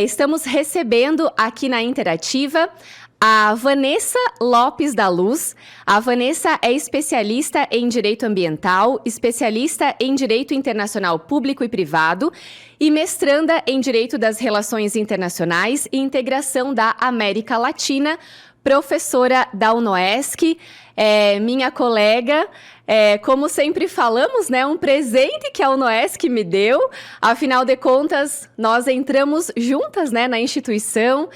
Estamos recebendo aqui na Interativa a Vanessa Lopes da Luz. A Vanessa é especialista em Direito Ambiental, especialista em Direito Internacional Público e Privado e mestranda em Direito das Relações Internacionais e Integração da América Latina, professora da UNOESC, minha colega. Como sempre falamos, né, um presente que a UNOESC me deu. Afinal de contas, nós entramos juntas, né, na instituição,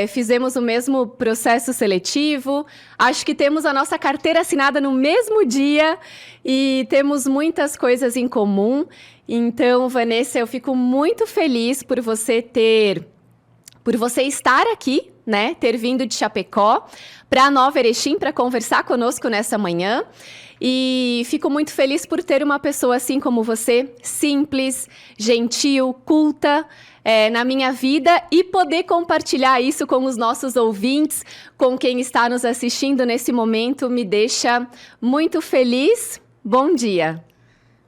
fizemos o mesmo processo seletivo, acho que temos a nossa carteira assinada no mesmo dia e temos muitas coisas em comum. Então, Vanessa, eu fico muito feliz por você estar aqui, né, ter vindo de Chapecó para Nova Erechim para conversar conosco nessa manhã. E fico muito feliz por ter uma pessoa assim como você, simples, gentil, culta, na minha vida e poder compartilhar isso com os nossos ouvintes, com quem está nos assistindo nesse momento, me deixa muito feliz. Bom dia.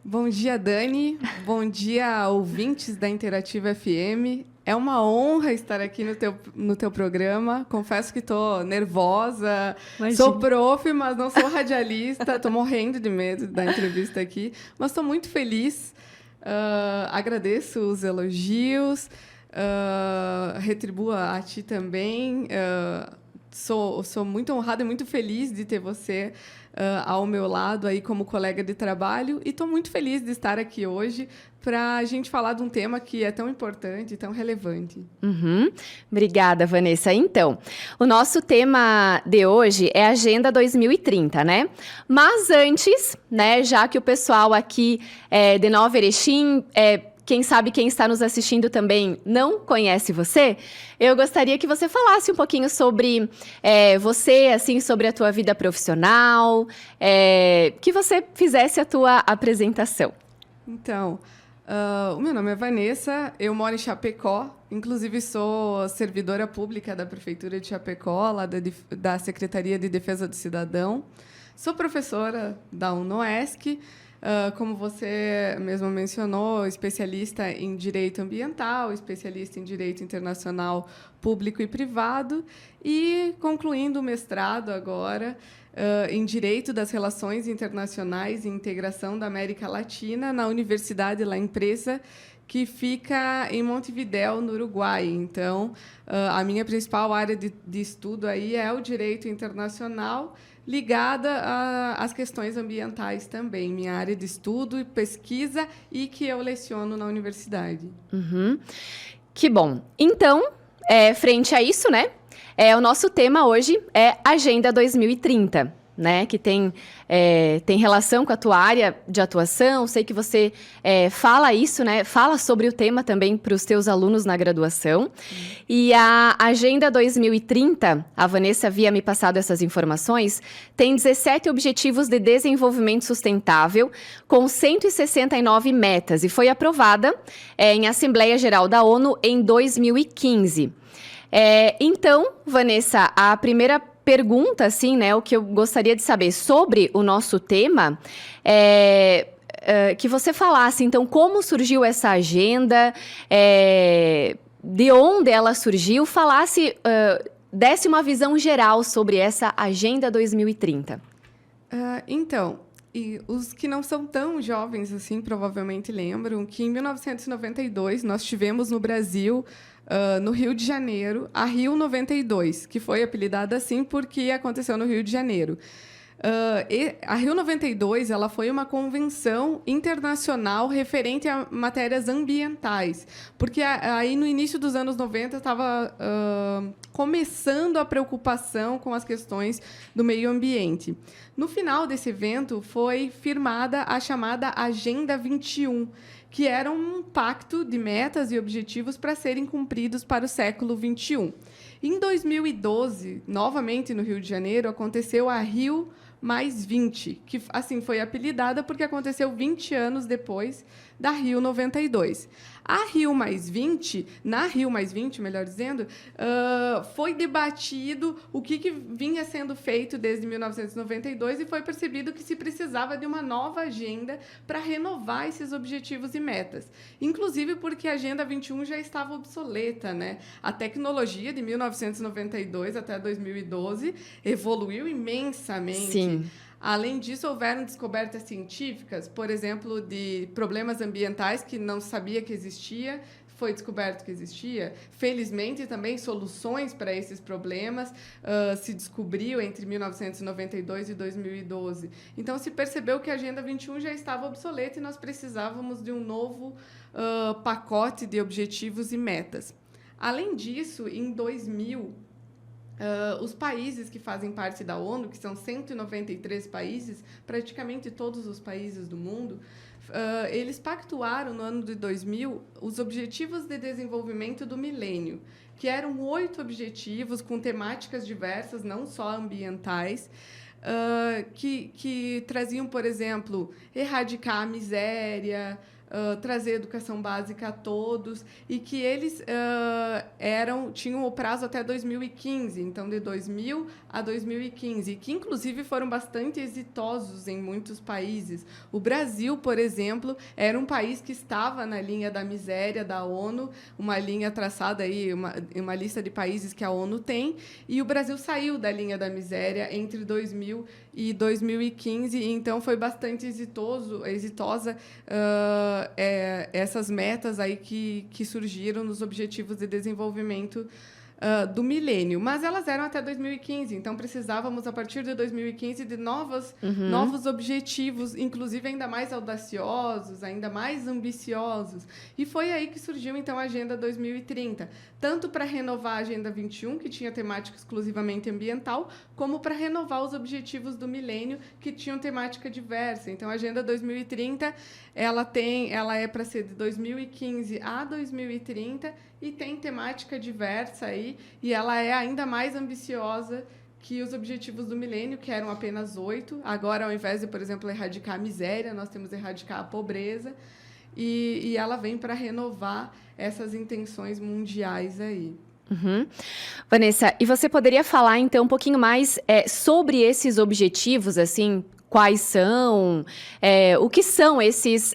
Bom dia, Dani. Bom dia, ouvintes da Interativa FM. É uma honra estar aqui no teu programa. Confesso que estou nervosa. Imagina. Sou prof, mas não sou radialista. Estou morrendo de medo da entrevista aqui. Mas estou muito feliz. Agradeço os elogios. Retribuo a ti também. Sou muito honrada e muito feliz de ter você ao meu lado aí como colega de trabalho. E estou muito feliz de estar aqui hoje para a gente falar de um tema que é tão importante, tão relevante. Obrigada, Vanessa. Então, o nosso tema de hoje é Agenda 2030, né? Mas antes, né, já que o pessoal aqui de Nova Erechim, quem sabe quem está nos assistindo também não conhece você, eu gostaria que você falasse um pouquinho sobre você, assim, sobre a tua vida profissional, que você fizesse a tua apresentação. Então, o meu nome é Vanessa, eu moro em Chapecó, inclusive sou servidora pública da Prefeitura de Chapecó, lá da Secretaria de Defesa do Cidadão. Sou professora da UNOESC, como você mesmo mencionou, especialista em Direito Ambiental, especialista em Direito Internacional Público e Privado e concluindo o mestrado agora em Direito das Relações Internacionais e Integração da América Latina na Universidade La Empresa, que fica em Montevidéu, no Uruguai. Então, a minha principal área de estudo aí é o Direito Internacional, ligada às questões ambientais também, minha área de estudo e pesquisa e que eu leciono na universidade. Que bom. Então, frente a isso, né, o nosso tema hoje é Agenda 2030, né, que tem relação com a tua área de atuação. Sei que você fala isso, né, fala sobre o tema também para os teus alunos na graduação. E a Agenda 2030, a Vanessa havia me passado essas informações, tem 17 Objetivos de Desenvolvimento Sustentável, com 169 metas, e foi aprovada em Assembleia Geral da ONU em 2015. Então, Vanessa, a primeira pergunta, assim, né, o que eu gostaria de saber sobre o nosso tema que você falasse, então, como surgiu essa agenda, de onde ela surgiu, desse uma visão geral sobre essa Agenda 2030. Então, e os que não são tão jovens assim provavelmente lembram que em 1992 nós tivemos no Brasil, no Rio de Janeiro, a Rio 92, que foi apelidada assim porque aconteceu no Rio de Janeiro. A Rio 92 ela foi uma convenção internacional referente a matérias ambientais, porque aí no início dos anos 90 estava começando a preocupação com as questões do meio ambiente. No final desse evento foi firmada a chamada Agenda 21, que era um pacto de metas e objetivos para serem cumpridos para o século 21. Em 2012, novamente no Rio de Janeiro, aconteceu a Rio mais 20, que assim foi apelidada porque aconteceu 20 anos depois da Rio 92. na Rio+20, melhor dizendo, foi debatido o que vinha sendo feito desde 1992 e foi percebido que se precisava de uma nova agenda para renovar esses objetivos e metas. Inclusive porque a Agenda 21 já estava obsoleta, né? A tecnologia de 1992 até 2012 evoluiu imensamente. Sim. Além disso, houveram descobertas científicas, por exemplo, de problemas ambientais que não sabia que existia, foi descoberto que existia. Felizmente, também soluções para esses problemas se descobriu entre 1992 e 2012. Então, se percebeu que a Agenda 21 já estava obsoleta e nós precisávamos de um novo pacote de objetivos e metas. Além disso, em 2000, os países que fazem parte da ONU, que são 193 países, praticamente todos os países do mundo, eles pactuaram no ano de 2000 os Objetivos de Desenvolvimento do Milênio, que eram 8 objetivos com temáticas diversas, não só ambientais, que traziam, por exemplo, erradicar a miséria, trazer educação básica a todos, e que eles tinham o prazo até 2015, então de 2000 a 2015, e que inclusive foram bastante exitosos em muitos países. O Brasil, por exemplo, era um país que estava na linha da miséria da ONU, uma linha traçada aí, uma lista de países que a ONU tem, e o Brasil saiu da linha da miséria entre 2000 e 2015, e então foi bastante exitosa essas metas aí que surgiram nos Objetivos de Desenvolvimento do Milênio. Mas elas eram até 2015, então precisávamos, a partir de 2015, de novos objetivos, inclusive ainda mais audaciosos, ainda mais ambiciosos. E foi aí que surgiu, então, a Agenda 2030, tanto para renovar a Agenda 21, que tinha temática exclusivamente ambiental, como para renovar os Objetivos do Milênio, que tinham temática diversa. Então, a Agenda 2030 ela é para ser de 2015 a 2030 e tem temática diversa aí, e ela é ainda mais ambiciosa que os Objetivos do Milênio, que eram apenas 8. Agora, ao invés de, por exemplo, erradicar a miséria, nós temos erradicar a pobreza, e ela vem para renovar essas intenções mundiais aí. Vanessa, e você poderia falar, então, um pouquinho mais sobre esses objetivos, assim, quais são, o que são esses...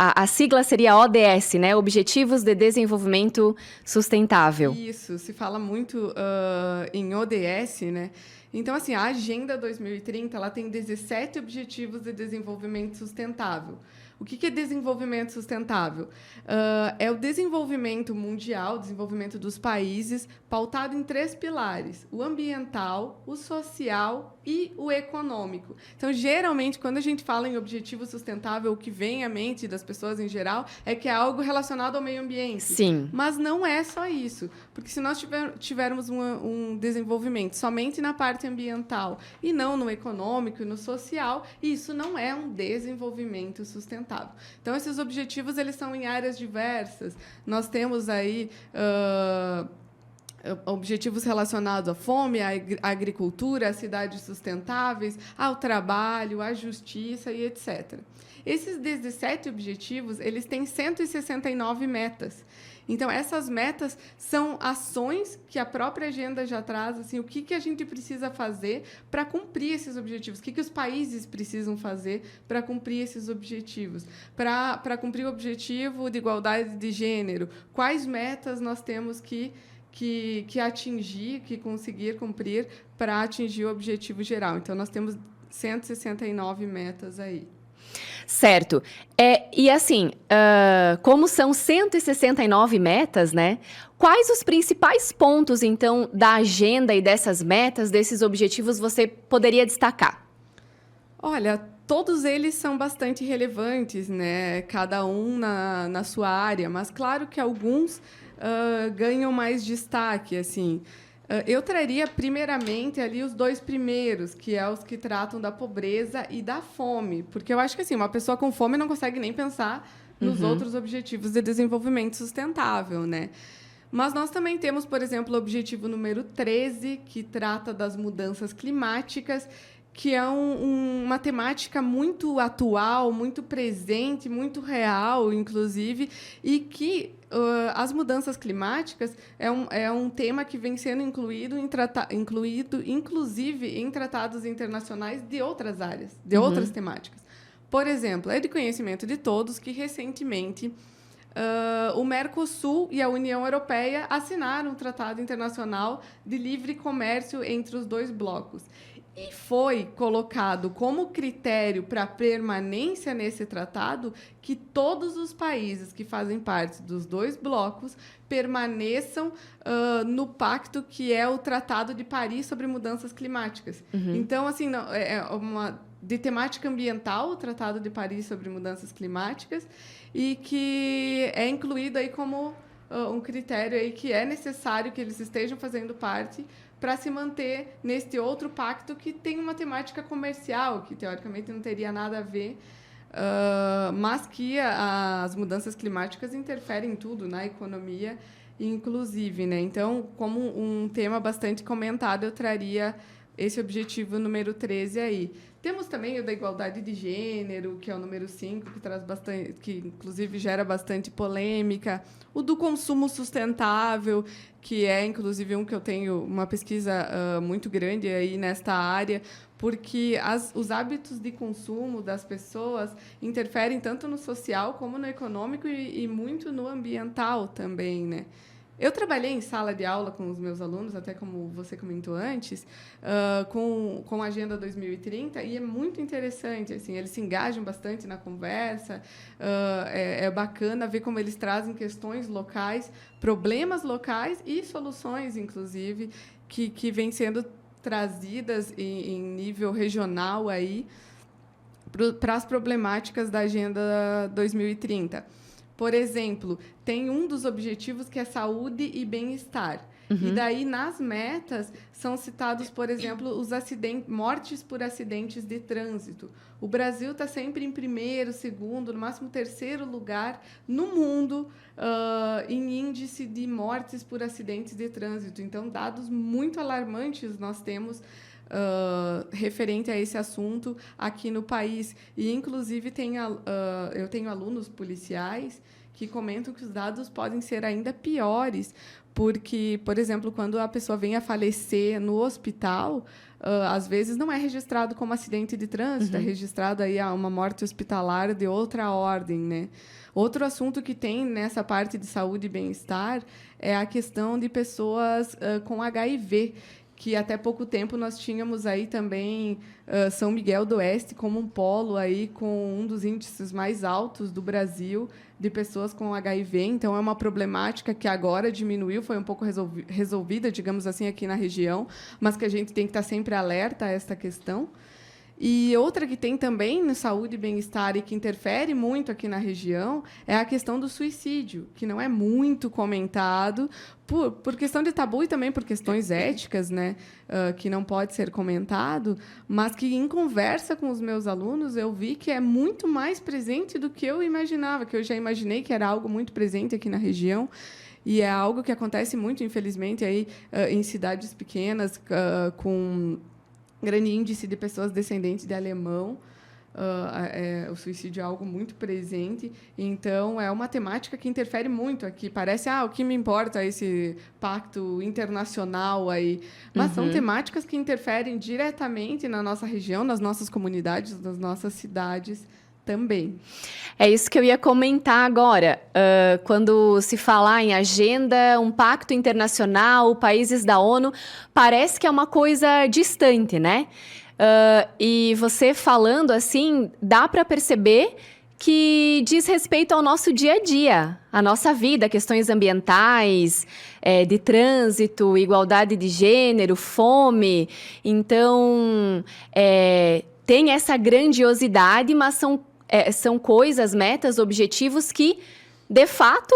A sigla seria ODS, né? Objetivos de Desenvolvimento Sustentável. Isso, se fala muito em ODS, né? Então, assim, a Agenda 2030 ela tem 17 Objetivos de Desenvolvimento Sustentável. O que é desenvolvimento sustentável? É o desenvolvimento mundial, o desenvolvimento dos países, pautado em 3 pilares: o ambiental, o social e o econômico. Então, geralmente, quando a gente fala em objetivo sustentável, o que vem à mente das pessoas em geral é que é algo relacionado ao meio ambiente. Sim. Mas não é só isso. Porque se nós tivermos um desenvolvimento somente na parte ambiental e não no econômico e no social, isso não é um desenvolvimento sustentável. Então, esses objetivos eles são em áreas diversas. Nós temos aí objetivos relacionados à fome, à agricultura, às cidades sustentáveis, ao trabalho, à justiça e etc. Esses 17 objetivos eles têm 169 metas. Então, essas metas são ações que a própria agenda já traz, assim, o que a gente precisa fazer para cumprir esses objetivos, o que os países precisam fazer para cumprir esses objetivos. Para cumprir o objetivo de igualdade de gênero, quais metas nós temos que atingir, que conseguir cumprir para atingir o objetivo geral. Então, nós temos 169 metas aí. Certo. E assim, como são 169 metas, né? Quais os principais pontos, então, da agenda e dessas metas, desses objetivos, você poderia destacar? Olha, todos eles são bastante relevantes, né? Cada um na sua área, mas claro que alguns ganham mais destaque, assim. Eu traria, primeiramente, ali os 2 primeiros, que é os que tratam da pobreza e da fome. Porque eu acho que assim, uma pessoa com fome não consegue nem pensar nos outros objetivos de desenvolvimento sustentável, né? Mas nós também temos, por exemplo, o objetivo número 13, que trata das mudanças climáticas, que é uma temática muito atual, muito presente, muito real, inclusive, e que as mudanças climáticas é um tema que vem sendo incluído, inclusive, em tratados internacionais de outras áreas, de outras temáticas. Por exemplo, é de conhecimento de todos que, recentemente, o Mercosul e a União Europeia assinaram um tratado internacional de livre comércio entre os dois blocos. E foi colocado como critério para a permanência nesse tratado que todos os países que fazem parte dos dois blocos permaneçam no pacto que é o Tratado de Paris sobre Mudanças Climáticas. Então, assim, de temática ambiental, o Tratado de Paris sobre Mudanças Climáticas, e que é incluído aí como um critério aí que é necessário que eles estejam fazendo parte para se manter neste outro pacto que tem uma temática comercial, que teoricamente não teria nada a ver, mas que as mudanças climáticas interferem em tudo, na economia, inclusive, né? Então, como um tema bastante comentado, eu traria esse objetivo número 13 aí. Temos também o da igualdade de gênero, que é o número 5, que traz bastante, que inclusive gera bastante polêmica. O do consumo sustentável, que é inclusive um que eu tenho uma pesquisa muito grande aí nesta área, porque os hábitos de consumo das pessoas interferem tanto no social como no econômico e muito no ambiental também, né? Eu trabalhei em sala de aula com os meus alunos, até como você comentou antes, com a Agenda 2030, e é muito interessante, assim, eles se engajam bastante na conversa, é bacana ver como eles trazem questões locais, problemas locais e soluções, inclusive, que vêm sendo trazidas em nível regional aí para as problemáticas da Agenda 2030. Por exemplo, tem um dos objetivos que é saúde e bem-estar. E daí, nas metas, são citados, por exemplo, os mortes por acidentes de trânsito. O Brasil está sempre em primeiro, segundo, no máximo terceiro lugar no mundo em índice de mortes por acidentes de trânsito. Então, dados muito alarmantes nós temos referente a esse assunto aqui no país. E, inclusive, eu tenho alunos policiais que comentam que os dados podem ser ainda piores, porque, por exemplo, quando a pessoa vem a falecer no hospital, às vezes não é registrado como acidente de trânsito, é registrado aí uma morte hospitalar de outra ordem, né? Outro assunto que tem nessa parte de saúde e bem-estar é a questão de pessoas com HIV, que até pouco tempo nós tínhamos aí também São Miguel do Oeste como um polo aí com um dos índices mais altos do Brasil de pessoas com HIV. Então, é uma problemática que agora diminuiu, foi um pouco resolvida, digamos assim, aqui na região, mas que a gente tem que estar sempre alerta a esta questão. E outra que tem também no saúde e bem-estar e que interfere muito aqui na região é a questão do suicídio, que não é muito comentado por questão de tabu e também por questões éticas, né, que não pode ser comentado, mas que, em conversa com os meus alunos, eu vi que é muito mais presente do que eu imaginava, que eu já imaginei que era algo muito presente aqui na região. E é algo que acontece muito, infelizmente, aí, em cidades pequenas, com grande índice de pessoas descendentes de alemão. O suicídio é algo muito presente. Então, é uma temática que interfere muito aqui. Parece, o que me importa esse pacto internacional aí. Mas são temáticas que interferem diretamente na nossa região, nas nossas comunidades, nas nossas cidades também. É isso que eu ia comentar agora. Quando se falar em agenda, um pacto internacional, países da ONU, parece que é uma coisa distante, né? E você falando assim, dá para perceber que diz respeito ao nosso dia a dia, à nossa vida, questões ambientais, de trânsito, igualdade de gênero, fome. Então, tem essa grandiosidade, mas são coisas, metas, objetivos que, de fato,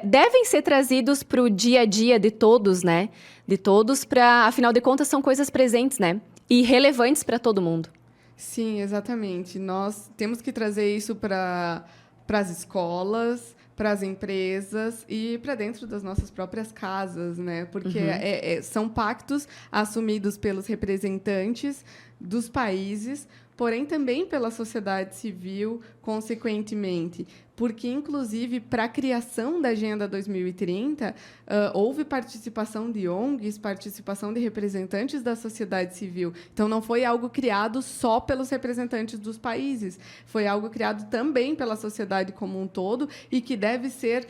devem ser trazidos para o dia a dia de todos, né? De todos, afinal de contas, são coisas presentes, né? E relevantes para todo mundo. Sim, exatamente. Nós temos que trazer isso para as escolas, para as empresas e para dentro das nossas próprias casas, né? Porque são pactos assumidos pelos representantes dos países, porém também pela sociedade civil, consequentemente. Porque, inclusive, para a criação da Agenda 2030, houve participação de ONGs, participação de representantes da sociedade civil. Então, não foi algo criado só pelos representantes dos países, foi algo criado também pela sociedade como um todo e que deve ser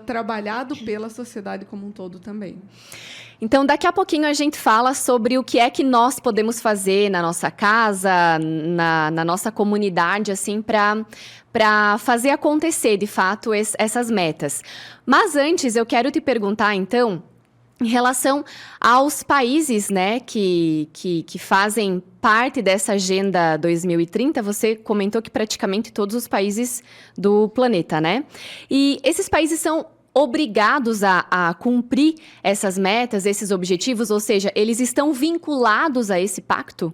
trabalhado pela sociedade como um todo também. Então, daqui a pouquinho a gente fala sobre o que é que nós podemos fazer na nossa casa, na nossa comunidade, assim, para fazer acontecer, de fato, essas metas. Mas antes, eu quero te perguntar, então, em relação aos países, né, que fazem parte dessa Agenda 2030, você comentou que praticamente todos os países do planeta, né? E esses países são obrigados a cumprir essas metas, esses objetivos, ou seja, eles estão vinculados a esse pacto?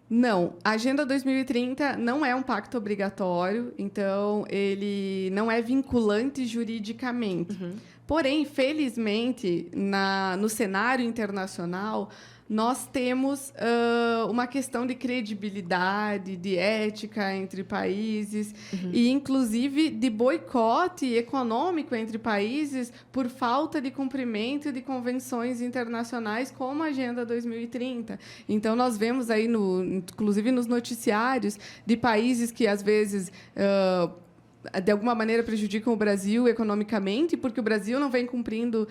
Não, a Agenda 2030 não é um pacto obrigatório, então ele não é vinculante juridicamente. Porém, felizmente, no cenário internacional, nós temos uma questão de credibilidade, de ética entre países e, inclusive, de boicote econômico entre países por falta de cumprimento de convenções internacionais como a Agenda 2030. Então, nós vemos aí, inclusive nos noticiários, de países que, às vezes, de alguma maneira prejudicam o Brasil economicamente, porque o Brasil não vem cumprindo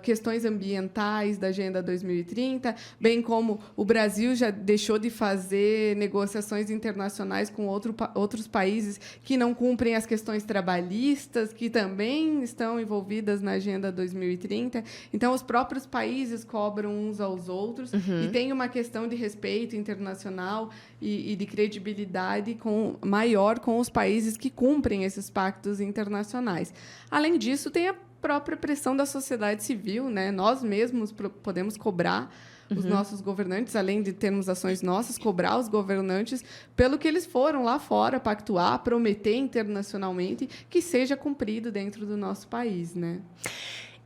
questões ambientais da Agenda 2030, bem como o Brasil já deixou de fazer negociações internacionais com outros países que não cumprem as questões trabalhistas, que também estão envolvidas na Agenda 2030. Então, os próprios países cobram uns aos outros e tem uma questão de respeito internacional e de credibilidade maior com os países que cumprem esses pactos internacionais. Além disso, tem a própria pressão da sociedade civil, né? Nós mesmos podemos cobrar os nossos governantes, além de termos ações nossas, cobrar os governantes pelo que eles foram lá fora pactuar, prometer internacionalmente que seja cumprido dentro do nosso país, né?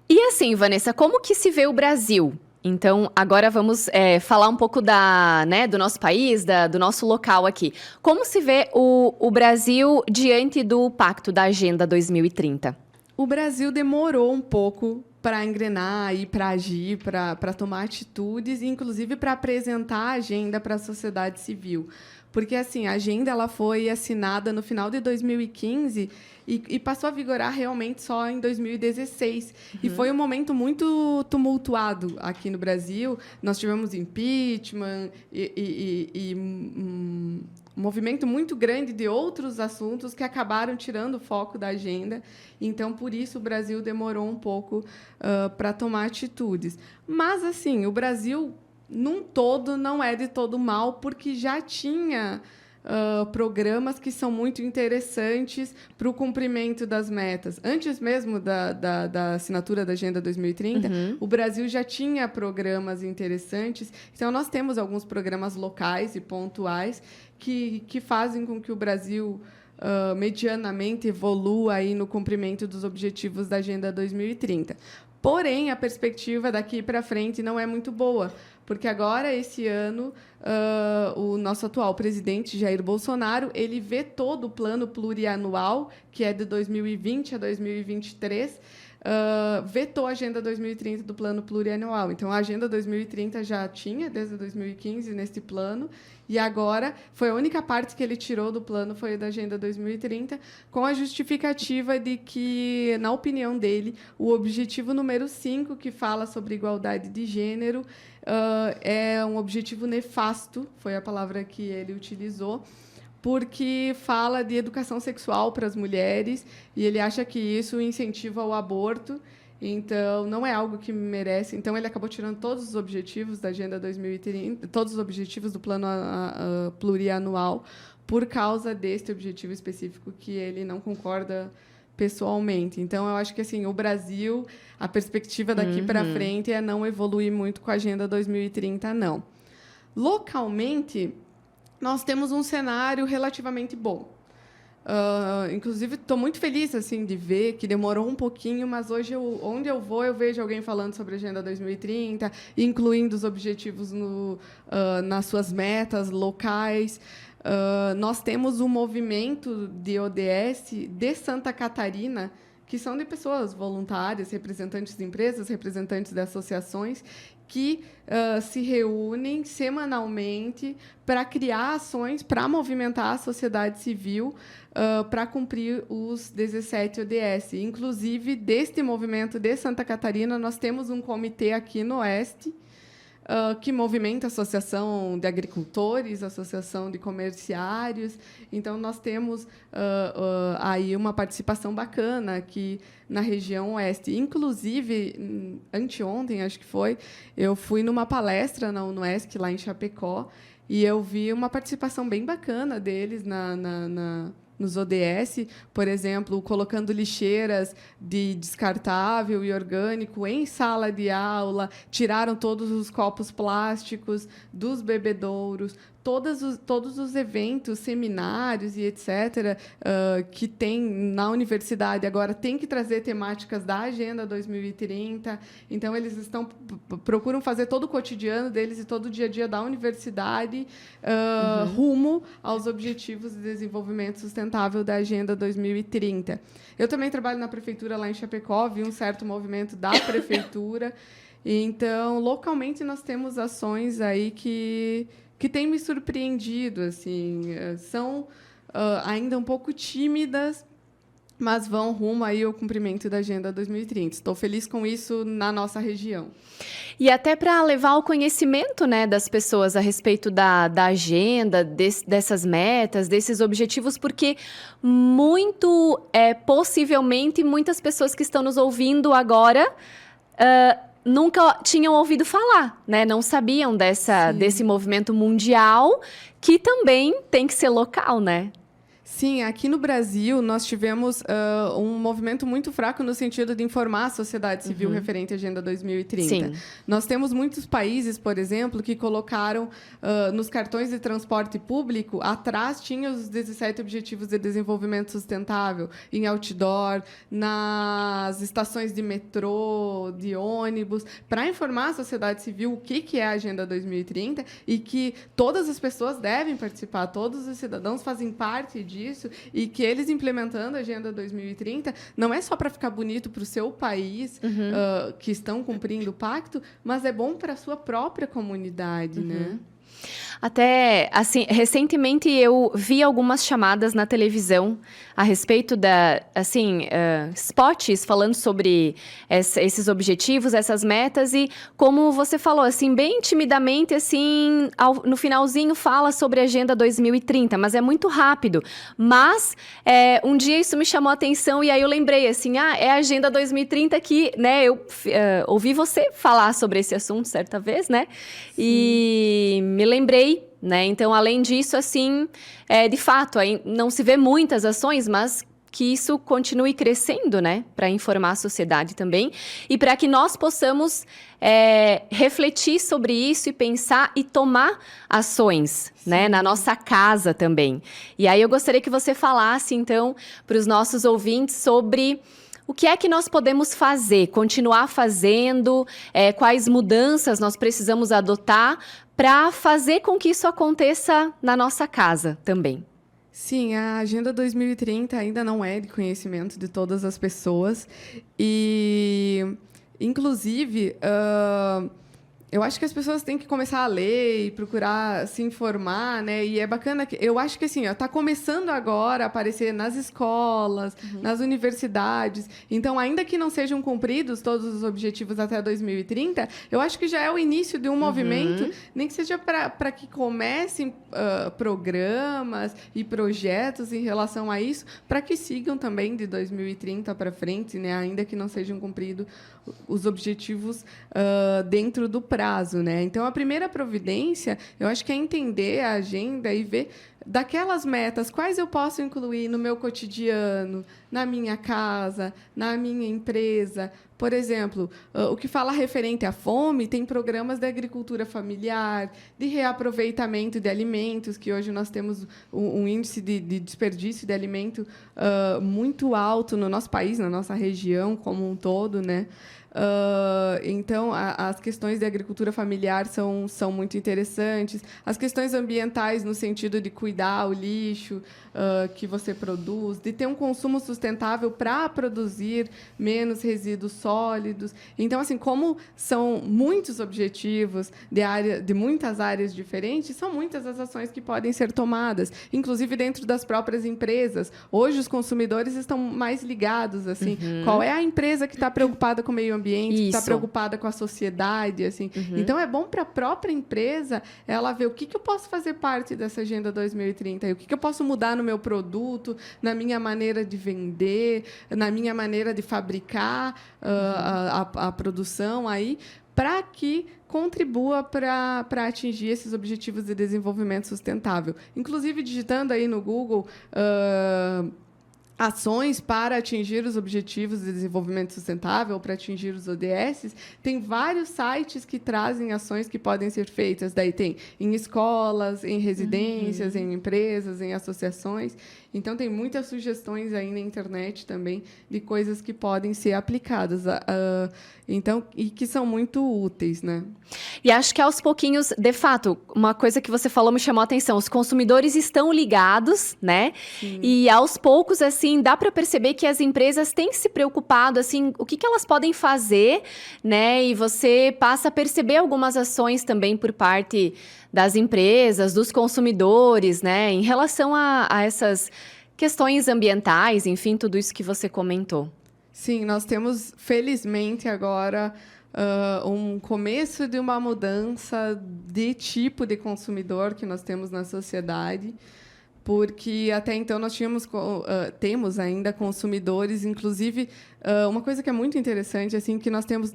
E assim, Vanessa, como que se vê o Brasil? Então, agora vamos falar um pouco do nosso país, do nosso local aqui. Como se vê o Brasil diante do Pacto da Agenda 2030? O Brasil demorou um pouco para engrenar e para agir, para tomar atitudes, inclusive para apresentar a agenda para a sociedade civil. Porque assim, a agenda ela foi assinada no final de 2015 e passou a vigorar realmente só em 2016. E foi um momento muito tumultuado aqui no Brasil. Nós tivemos impeachment e um movimento muito grande de outros assuntos que acabaram tirando o foco da agenda. Então, por isso, o Brasil demorou um pouco para tomar atitudes. Mas, assim, o Brasil, num todo, não é de todo mal, porque já tinha programas que são muito interessantes para o cumprimento das metas. Antes mesmo da assinatura da Agenda 2030, o Brasil já tinha programas interessantes. Então, nós temos alguns programas locais e pontuais que fazem com que o Brasil medianamente evolua aí no cumprimento dos objetivos da Agenda 2030. Porém, a perspectiva daqui para frente não é muito boa, porque agora, esse ano, o nosso atual presidente, Jair Bolsonaro, ele vetou do plano plurianual, que é de 2020 a 2023, vetou a Agenda 2030 do plano plurianual. Então, a Agenda 2030 já tinha, desde 2015, nesse plano, e agora foi a única parte que ele tirou do plano foi da Agenda 2030, com a justificativa de que, na opinião dele, o objetivo número 5, que fala sobre igualdade de gênero, é um objetivo nefasto, foi a palavra que ele utilizou, porque fala de educação sexual para as mulheres e ele acha que isso incentiva o aborto. Então, não é algo que merece. Então, ele acabou tirando todos os objetivos da Agenda 2030, todos os objetivos do plano plurianual, por causa deste objetivo específico que ele não concorda pessoalmente. Então, eu acho que assim, o Brasil, a perspectiva daqui para frente é não evoluir muito com a Agenda 2030, não. Localmente, nós temos um cenário relativamente bom. Inclusive, estou muito feliz assim de ver que demorou um pouquinho, mas hoje, onde eu vou, eu vejo alguém falando sobre a Agenda 2030, incluindo os objetivos nas suas metas locais. Nós temos um movimento de ODS de Santa Catarina, que são de pessoas voluntárias, representantes de empresas, representantes de associações, que se reúnem semanalmente para criar ações, para movimentar a sociedade civil, para cumprir os 17 ODS. Inclusive, deste movimento de Santa Catarina, nós temos um comitê aqui no Oeste, que movimenta a Associação de Agricultores, Associação de Comerciários. Então, nós temos aí uma participação bacana aqui na região Oeste. Inclusive, anteontem, acho que foi, eu fui numa palestra na UNOESC, lá em Chapecó, e eu vi uma participação bem bacana deles nos ODS, por exemplo, colocando lixeiras de descartável e orgânico em sala de aula, tiraram todos os copos plásticos dos bebedouros, todos os eventos, seminários e etc., que tem na universidade agora tem que trazer temáticas da Agenda 2030. Então, eles procuram fazer todo o cotidiano deles e todo o dia a dia da universidade rumo aos objetivos de desenvolvimento sustentável da Agenda 2030. Eu também trabalho na prefeitura lá em Chapecó, vi um certo movimento da prefeitura. Então, localmente, nós temos ações aí que têm me surpreendido, assim, são ainda um pouco tímidas, mas vão rumo aí ao cumprimento da Agenda 2030. Estou feliz com isso na nossa região. E até para levar o conhecimento, né, das pessoas a respeito da agenda, dessas metas, desses objetivos, porque possivelmente muitas pessoas que estão nos ouvindo agora nunca tinham ouvido falar, né? Não sabiam desse movimento mundial, que também tem que ser local, né? Sim, aqui no Brasil nós tivemos um movimento muito fraco no sentido de informar a sociedade civil referente à Agenda 2030. Sim. Nós temos muitos países, por exemplo, que colocaram nos cartões de transporte público, atrás tinha os 17 Objetivos de Desenvolvimento Sustentável, em outdoor, nas estações de metrô, de ônibus, para informar a sociedade civil o que é a Agenda 2030 e que todas as pessoas devem participar, todos os cidadãos fazem parte disso, e que eles implementando a Agenda 2030 não é só para ficar bonito para o seu país, que estão cumprindo o pacto, mas é bom para a sua própria comunidade, né? Até, assim, recentemente eu vi algumas chamadas na televisão a respeito spots falando sobre esses objetivos, essas metas, e como você falou, assim, bem timidamente, assim, no finalzinho fala sobre a Agenda 2030, mas é muito rápido. Mas um dia isso me chamou a atenção e aí eu lembrei, assim, é a Agenda 2030 que, né, eu ouvi você falar sobre esse assunto certa vez, né? Sim. E me lembrei, né? Então, além disso, assim, de fato, aí não se vê muitas ações, mas que isso continue crescendo, né? Para informar a sociedade também e para que nós possamos refletir sobre isso e pensar e tomar ações, né? Na nossa casa também. E aí eu gostaria que você falasse, então, para os nossos ouvintes sobre o que é que nós podemos fazer, continuar fazendo, quais mudanças nós precisamos adotar para fazer com que isso aconteça na nossa casa também. Sim, a Agenda 2030 ainda não é de conhecimento de todas as pessoas e, inclusive, eu acho que as pessoas têm que começar a ler e procurar se informar, né? E é bacana que eu acho que assim, está começando agora a aparecer nas escolas, nas universidades. Então, ainda que não sejam cumpridos todos os objetivos até 2030, eu acho que já é o início de um movimento, nem que seja para que comecem programas e projetos em relação a isso, para que sigam também de 2030 para frente, né? Ainda que não sejam cumpridos os objetivos dentro do prazo, né? Então, a primeira providência, eu acho que é entender a agenda e ver daquelas metas, quais eu posso incluir no meu cotidiano, na minha casa, na minha empresa? Por exemplo, o que fala referente à fome, tem programas de agricultura familiar, de reaproveitamento de alimentos, que hoje nós temos um índice de desperdício de alimento muito alto no nosso país, na nossa região como um todo, né? Então, as questões de agricultura familiar são muito interessantes. As questões ambientais, no sentido de cuidar o lixo que você produz, de ter um consumo sustentável para produzir menos resíduos sólidos. Então, assim, como são muitos objetivos de muitas áreas diferentes, são muitas as ações que podem ser tomadas, inclusive dentro das próprias empresas. Hoje, os consumidores estão mais ligados, assim, qual é a empresa que está preocupada com o meio ambiente, que está preocupada com a sociedade, assim. Então, é bom para a própria empresa ela ver o que eu posso fazer parte dessa Agenda 2030, e o que eu posso mudar no meu produto, na minha maneira de vender, na minha maneira de fabricar a produção aí, para que contribua para atingir esses objetivos de desenvolvimento sustentável. Inclusive, digitando aí no Google ações para atingir os objetivos de desenvolvimento sustentável, para atingir os ODS, tem vários sites que trazem ações que podem ser feitas. Daí tem em escolas, em residências, em empresas, em associações. Então, tem muitas sugestões aí na internet também de coisas que podem ser aplicadas. Então, e que são muito úteis, né? E acho que, aos pouquinhos, de fato, uma coisa que você falou me chamou a atenção. Os consumidores estão ligados, né? Sim. E, aos poucos, assim, dá para perceber que as empresas têm se preocupado, assim, o que elas podem fazer, né? E você passa a perceber algumas ações também por parte das empresas, dos consumidores, né? Em relação a essas questões ambientais, enfim, tudo isso que você comentou. Sim, nós temos, felizmente, agora um começo de uma mudança de tipo de consumidor que nós temos na sociedade, porque até então nós temos ainda consumidores, inclusive, uma coisa que é muito interessante, assim, que nós temos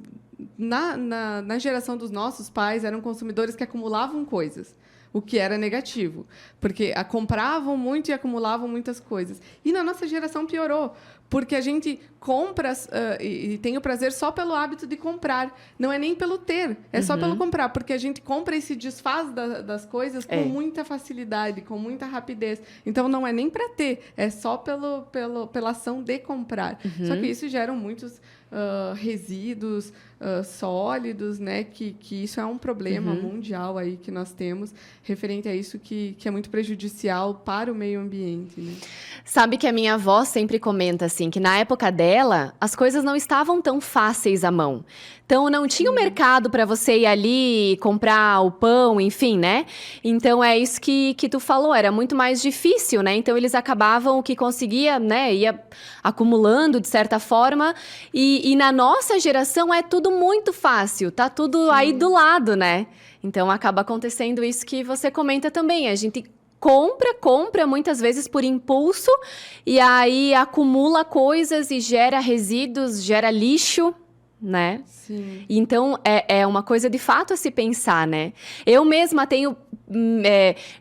na geração dos nossos pais, eram consumidores que acumulavam coisas, o que era negativo, porque compravam muito e acumulavam muitas coisas. E na nossa geração piorou, porque a gente compra e tem o prazer só pelo hábito de comprar. Não é nem pelo ter, é só pelo comprar, porque a gente compra e se desfaz das coisas com muita facilidade, com muita rapidez. Então, não é nem para ter, é só pela ação de comprar. Só que isso gera muitos resíduos sólidos, né? Que isso é um problema mundial aí que nós temos referente a isso, que é muito prejudicial para o meio ambiente, né? Sabe que a minha avó sempre comenta assim, que na época dela, as coisas não estavam tão fáceis à mão. Então, não tinha um mercado para você ir ali comprar o pão, enfim, né? Então, é isso que tu falou, era muito mais difícil, né? Então, eles acabavam o que conseguia, né? Ia acumulando, de certa forma. E na nossa geração, é tudo muito fácil, tá tudo aí do lado, né? Então, acaba acontecendo isso que você comenta também. A gente compra muitas vezes por impulso e aí acumula coisas e gera resíduos, gera lixo, né? Sim. Então, é uma coisa de fato a se pensar, né? Eu mesma tenho...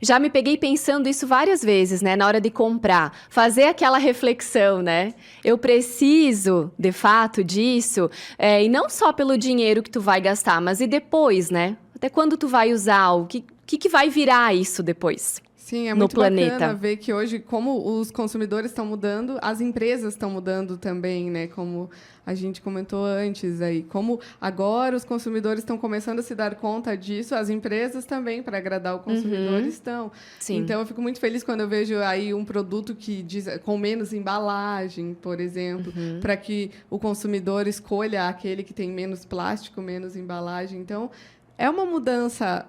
já me peguei pensando isso várias vezes, né? Na hora de comprar. Fazer aquela reflexão, né? Eu preciso, de fato, disso. E não só pelo dinheiro que tu vai gastar, mas e depois, né? Até quando tu vai usar? O que vai virar isso depois? Sim, é muito bacana ver que hoje, como os consumidores estão mudando, as empresas estão mudando também, né? Como a gente comentou antes aí. Como agora os consumidores estão começando a se dar conta disso, as empresas também, para agradar o consumidor, estão. Sim. Então, eu fico muito feliz quando eu vejo aí um produto que diz com menos embalagem, por exemplo, para que o consumidor escolha aquele que tem menos plástico, menos embalagem. Então, é uma mudança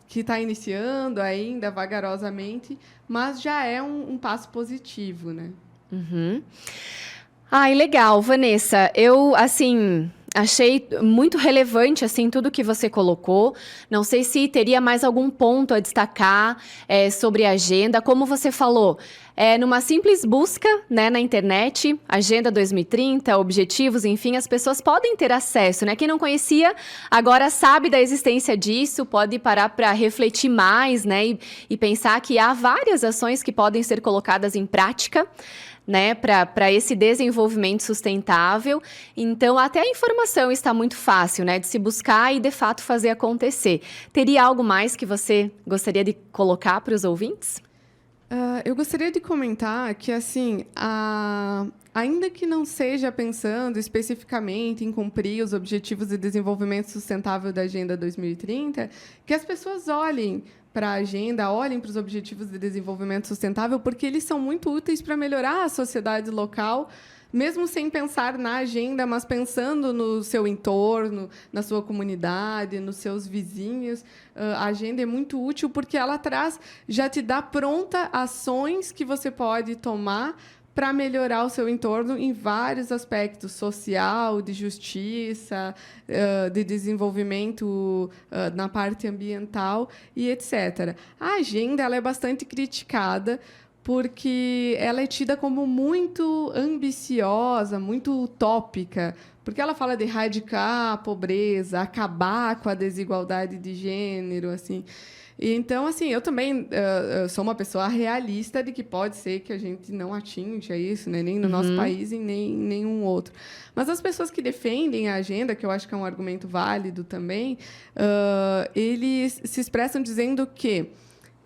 que está iniciando ainda vagarosamente, mas já é um passo positivo, né? Ai, legal, Vanessa. Eu, assim, Achei muito relevante, assim, tudo que você colocou. Não sei se teria mais algum ponto a destacar sobre a agenda. Como você falou, numa simples busca, né, na internet, Agenda 2030, objetivos, enfim, as pessoas podem ter acesso, né? Quem não conhecia, agora sabe da existência disso, pode parar para refletir mais, né? E pensar que há várias ações que podem ser colocadas em prática, né, para esse desenvolvimento sustentável. Então, até a informação está muito fácil, né, de se buscar e, de fato, fazer acontecer. Teria algo mais que você gostaria de colocar para os ouvintes? Eu gostaria de comentar que, assim, ainda que não seja pensando especificamente em cumprir os Objetivos de Desenvolvimento Sustentável da Agenda 2030, que as pessoas olhem para a agenda, olhem para os Objetivos de Desenvolvimento Sustentável, porque eles são muito úteis para melhorar a sociedade local, mesmo sem pensar na agenda, mas pensando no seu entorno, na sua comunidade, nos seus vizinhos. A agenda é muito útil porque ela já te dá pronta ações que você pode tomar para melhorar o seu entorno em vários aspectos, social, de justiça, de desenvolvimento na parte ambiental e etc. A agenda ela é bastante criticada porque ela é tida como muito ambiciosa, muito utópica, porque ela fala de erradicar a pobreza, acabar com a desigualdade de gênero, assim. Então, assim, eu também sou uma pessoa realista de que pode ser que a gente não atinja isso, né? Nem no nosso país e nem em nenhum outro. Mas as pessoas que defendem a agenda, que eu acho que é um argumento válido também, eles se expressam dizendo que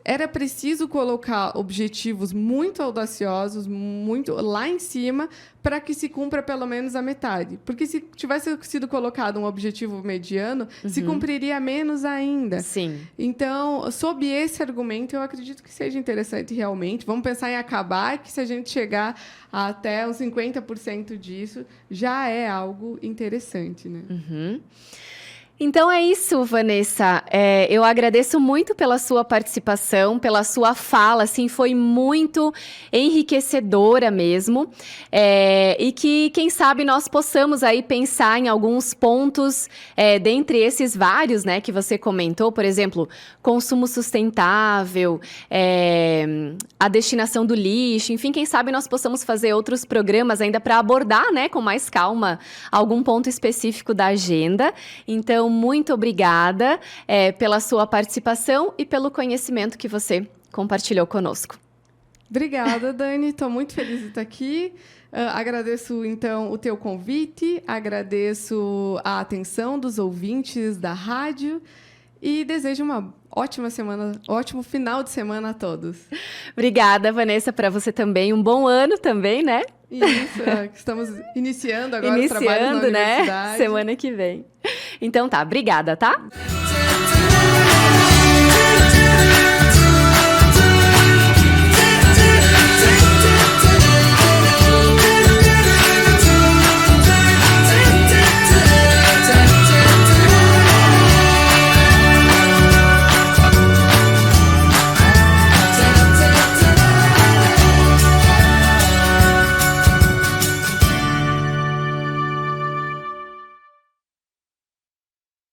era preciso colocar objetivos muito audaciosos, muito lá em cima, para que se cumpra pelo menos a metade. Porque se tivesse sido colocado um objetivo mediano, se cumpriria menos ainda. Sim. Então, sob esse argumento, eu acredito que seja interessante realmente. Vamos pensar em acabar, que se a gente chegar até uns 50% disso, já é algo interessante, né? Então é isso, Vanessa. Eu agradeço muito pela sua participação, pela sua fala, assim, foi muito enriquecedora mesmo. E que, quem sabe, nós possamos aí pensar em alguns pontos, dentre esses vários, né, que você comentou, por exemplo, consumo sustentável, a destinação do lixo, enfim, quem sabe nós possamos fazer outros programas ainda para abordar, né, com mais calma, algum ponto específico da agenda. Então, muito obrigada pela sua participação e pelo conhecimento que você compartilhou conosco. Obrigada, Dani. Estou muito feliz de estar aqui. Agradeço, então, o teu convite, agradeço a atenção dos ouvintes da rádio e desejo uma ótima semana, ótimo final de semana a todos. Obrigada, Vanessa, para você também. Um bom ano também, né? Isso, estamos iniciando agora os trabalhos na universidade. Semana que vem. Então tá, obrigada, tá?